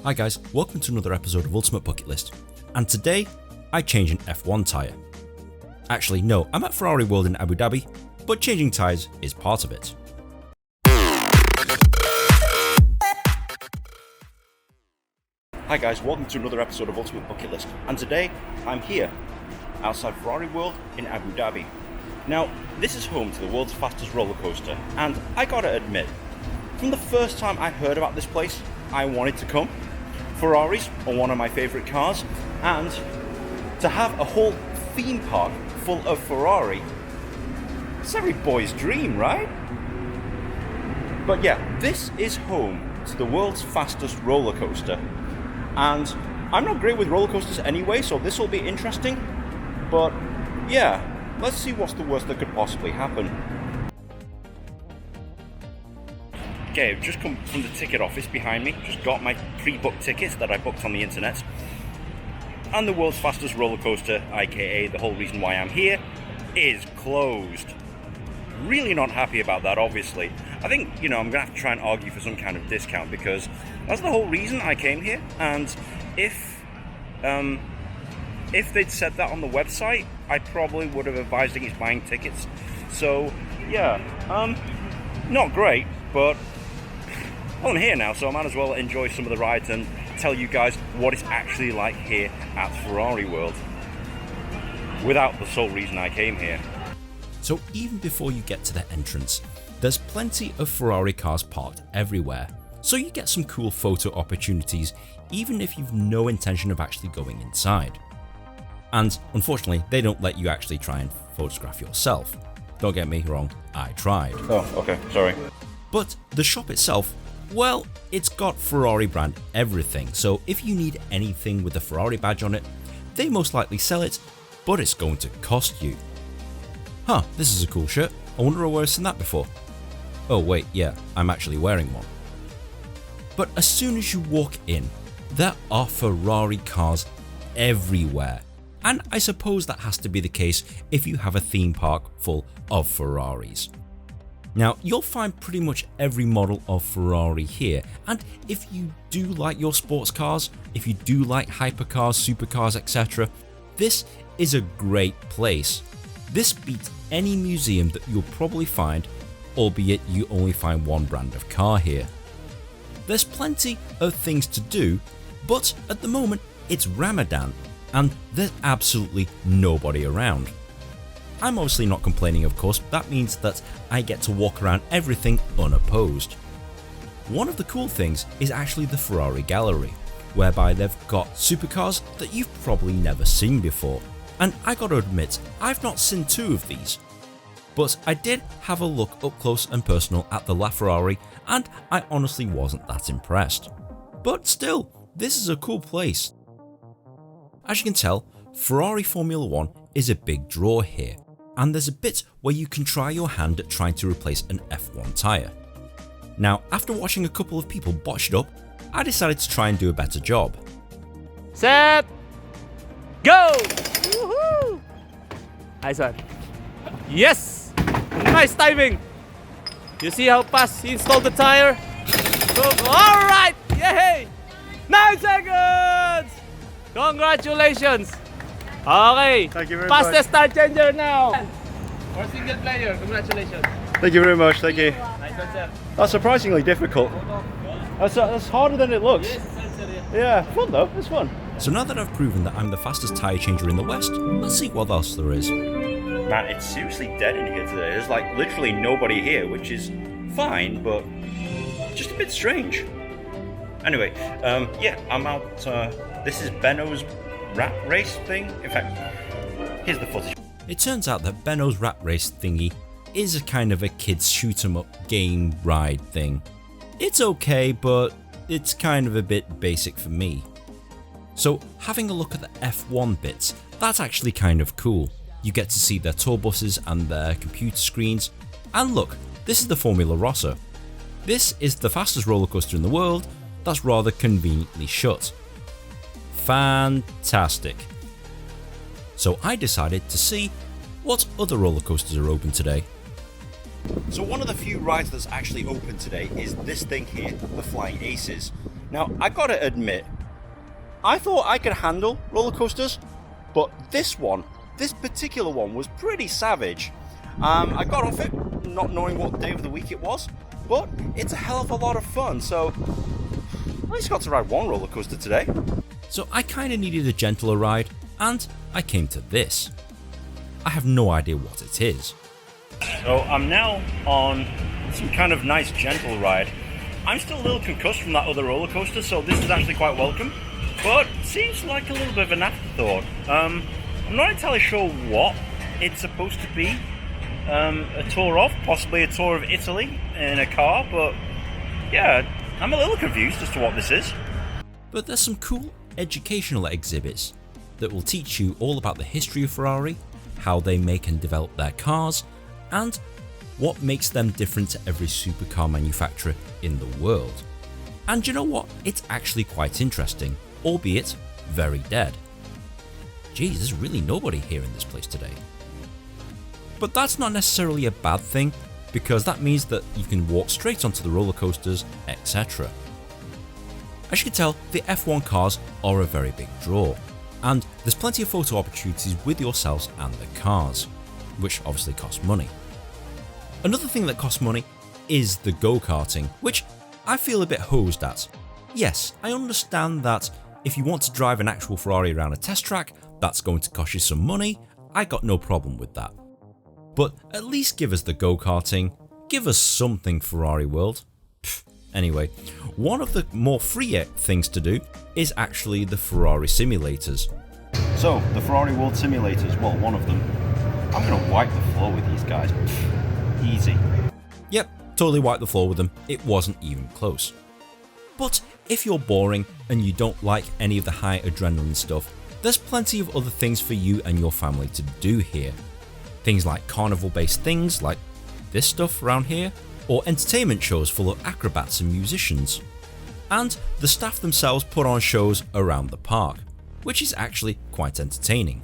Hi guys, welcome to another episode of Ultimate Bucket List, and today I change an F1 tyre. Actually no, I'm at Ferrari World in Abu Dhabi, but changing tyres is part of it. Hi guys, welcome to another episode of Ultimate Bucket List, and today I'm here outside Ferrari World in Abu Dhabi. Now, this is home to the world's fastest roller coaster, and I gotta admit, from the first time I heard about this place, I wanted to come. Ferraris are one of my favourite cars, and to have a whole theme park full of Ferrari, it's every boy's dream, right? But yeah, this is home to the world's fastest roller coaster, and I'm not great with roller coasters anyway, so this will be interesting, but yeah, let's see what's the worst that could possibly happen. Okay, I've just come from the ticket office behind me, just got my pre-booked tickets that I booked on the internet. And the world's fastest roller coaster, aka the whole reason why I'm here, is closed. Really not happy about that, obviously. I think, I'm going to have to try and argue for some kind of discount because that's the whole reason I came here. And if they'd said that on the website, I probably would have advised against buying tickets. So, yeah, not great, but I'm here now, so I might as well enjoy some of the rides and tell you guys what it's actually like here at Ferrari World, without the sole reason I came here. So even before you get to the entrance, there's plenty of Ferrari cars parked everywhere, so you get some cool photo opportunities even if you've no intention of actually going inside. And unfortunately, they don't let you actually try and photograph yourself. Don't get me wrong, I tried. Oh, okay, sorry. But the shop itself, well, it's got Ferrari brand everything, so if you need anything with the Ferrari badge on it, they most likely sell it, but it's going to cost you. Huh, this is a cool shirt. I wonder where I've seen that before. Oh wait, yeah, I'm actually wearing one. But as soon as you walk in, there are Ferrari cars everywhere. And I suppose that has to be the case if you have a theme park full of Ferraris. Now, you'll find pretty much every model of Ferrari here, and if you do like your sports cars, if you do like hypercars, supercars, etc., this is a great place. This beats any museum that you'll probably find, albeit you only find one brand of car here. There's plenty of things to do, but at the moment it's Ramadan, and there's absolutely nobody around. I'm obviously not complaining, of course. That means that I get to walk around everything unopposed. One of the cool things is actually the Ferrari Gallery, whereby they've got supercars that you've probably never seen before. And I gotta admit, I've not seen two of these. But I did have a look up close and personal at the LaFerrari, and I honestly wasn't that impressed. But still, this is a cool place. As you can tell, Ferrari Formula 1 is a big draw here, and there's a bit where you can try your hand at trying to replace an F1 tyre. Now, after watching a couple of people botch it up, I decided to try and do a better job. Set, go! Woohoo! Nice one. Yes! Nice timing! You see how fast he installed the tire? Alright! Yay! 9 seconds! Congratulations! Okay, Thank you very fastest tire changer now! For single player, congratulations! Thank you very much, thank you. Nice one, sir. That's surprisingly difficult. That's harder than it looks. Yeah, fun though, it's fun. So now that I've proven that I'm the fastest tyre changer in the West, let's see what else there is. Man, it's seriously dead in here today. There's like literally nobody here, which is fine, but just a bit strange. Anyway, yeah, I'm out. This is Benno's rat race thing. In fact, here's the footage. It turns out that Benno's rat race thingy is a kind of a kids shoot 'em up game ride thing. It's okay, but it's kind of a bit basic for me. So having a look at the F1 bits, that's actually kind of cool. You get to see their tour buses and their computer screens. And look, this is the Formula Rossa. This is the fastest roller coaster in the world that's rather conveniently shut. Fantastic. So I decided to see what other roller coasters are open today. So one of the few rides that's actually open today is this thing here, the Flying Aces. Now, I gotta admit, I thought I could handle roller coasters, but this particular one was pretty savage. I got off it not knowing what day of the week it was, but it's a hell of a lot of fun, so at least got to ride one roller coaster today. So I kinda needed a gentler ride, and I came to this. I have no idea what it is. So I'm now on some kind of nice gentle ride. I'm still a little concussed from that other roller coaster, so this is actually quite welcome, but seems like a little bit of an afterthought. I'm not entirely sure what it's supposed to be. A tour of, possibly a tour of Italy in a car, but yeah, I'm a little confused as to what this is. But there's some cool educational exhibits that will teach you all about the history of Ferrari, how they make and develop their cars, and what makes them different to every supercar manufacturer in the world. And you know what? It's actually quite interesting, albeit very dead. Geez, there's really nobody here in this place today. But that's not necessarily a bad thing, because that means that you can walk straight onto the roller coasters, etc. As you can tell, the F1 cars are a very big draw, and there's plenty of photo opportunities with yourselves and the cars, which obviously costs money. Another thing that costs money is the go-karting, which I feel a bit hosed at. Yes, I understand that if you want to drive an actual Ferrari around a test track, that's going to cost you some money. I got no problem with that. But at least give us the go-karting, give us something Ferrari World. Anyway, one of the more free things to do is actually the Ferrari Simulators. So, the Ferrari World Simulators, well, one of them. I'm gonna wipe the floor with these guys. Easy. Yep, totally wiped the floor with them, it wasn't even close. But if you're boring and you don't like any of the high adrenaline stuff, there's plenty of other things for you and your family to do here. Things like carnival-based things like this stuff around here, or entertainment shows full of acrobats and musicians. And the staff themselves put on shows around the park, which is actually quite entertaining.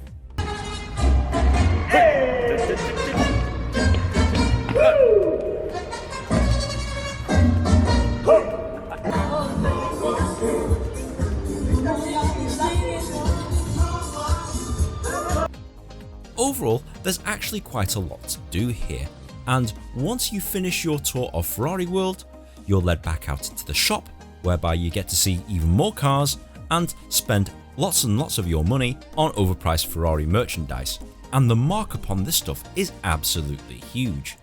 Overall, there's actually quite a lot to do here, and once you finish your tour of Ferrari World, you're led back out into the shop, whereby you get to see even more cars and spend lots and lots of your money on overpriced Ferrari merchandise, and the markup on this stuff is absolutely huge.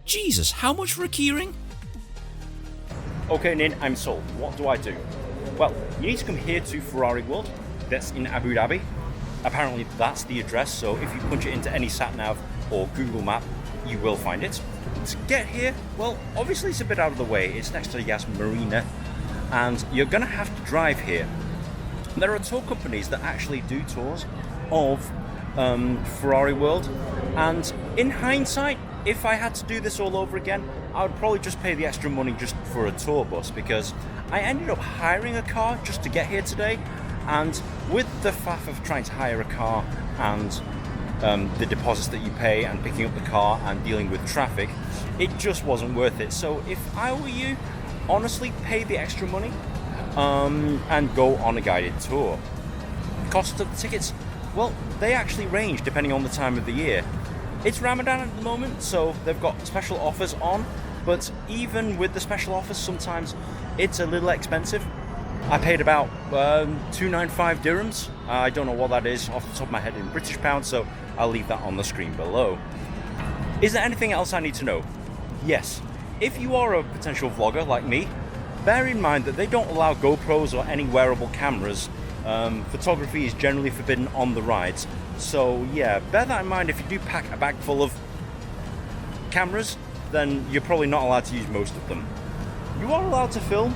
Jesus, how much for a keyring? Okay, Nin, I'm sold. What do I do? Well, you need to come here to Ferrari World. That's in Abu Dhabi. Apparently that's the address, so if you punch it into any sat-nav or Google map, you will find it. To get here, well, obviously it's a bit out of the way. It's next to the Yas Marina, and you're going to have to drive here. There are tour companies that actually do tours of Ferrari World, and in hindsight, if I had to do this all over again, I would probably just pay the extra money just for a tour bus, because I ended up hiring a car just to get here today, and with the faff of trying to hire a car and the deposits that you pay and picking up the car and dealing with traffic, it just wasn't worth it. So if I were you, honestly, pay the extra money and go on a guided tour. Cost of the tickets, well, they actually range depending on the time of the year. It's Ramadan at the moment, so they've got special offers on, but even with the special offers, sometimes it's a little expensive. I paid about 295 dirhams. I don't know what that is off the top of my head in British pounds, so I'll leave that on the screen below. Is there anything else I need to know? Yes. If you are a potential vlogger like me, bear in mind that they don't allow GoPros or any wearable cameras. Photography is generally forbidden on the rides. So yeah, bear that in mind. If you do pack a bag full of cameras, then you're probably not allowed to use most of them. You are allowed to film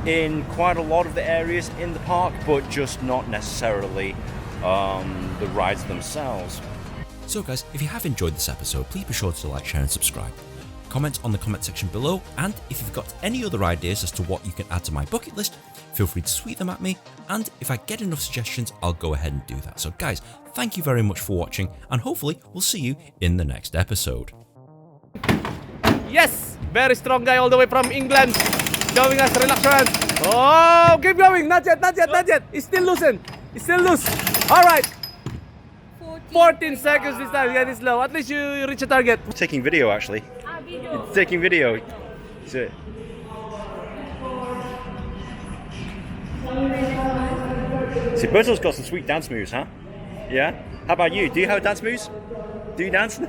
in quite a lot of the areas in the park, but just not necessarily the rides themselves. So guys, if you have enjoyed this episode, please be sure to like, share and subscribe. Comment on the comment section below, and if you've got any other ideas as to what you can add to my bucket list, feel free to tweet them at me, and if I get enough suggestions, I'll go ahead and do that. So guys, thank you very much for watching, and hopefully we'll see you in the next episode. Yes! Very strong guy all the way from England. Showing us, relax your hands. Oh, keep going. Not yet, not yet, not yet. It's still loosened. It's still loose. All right. 14 seconds this time. Yeah, it's low. At least you reach a target. Taking video actually. It's taking video. See, Berto's got some sweet dance moves, huh? Yeah? How about you? Do you have dance moves? Do you dance?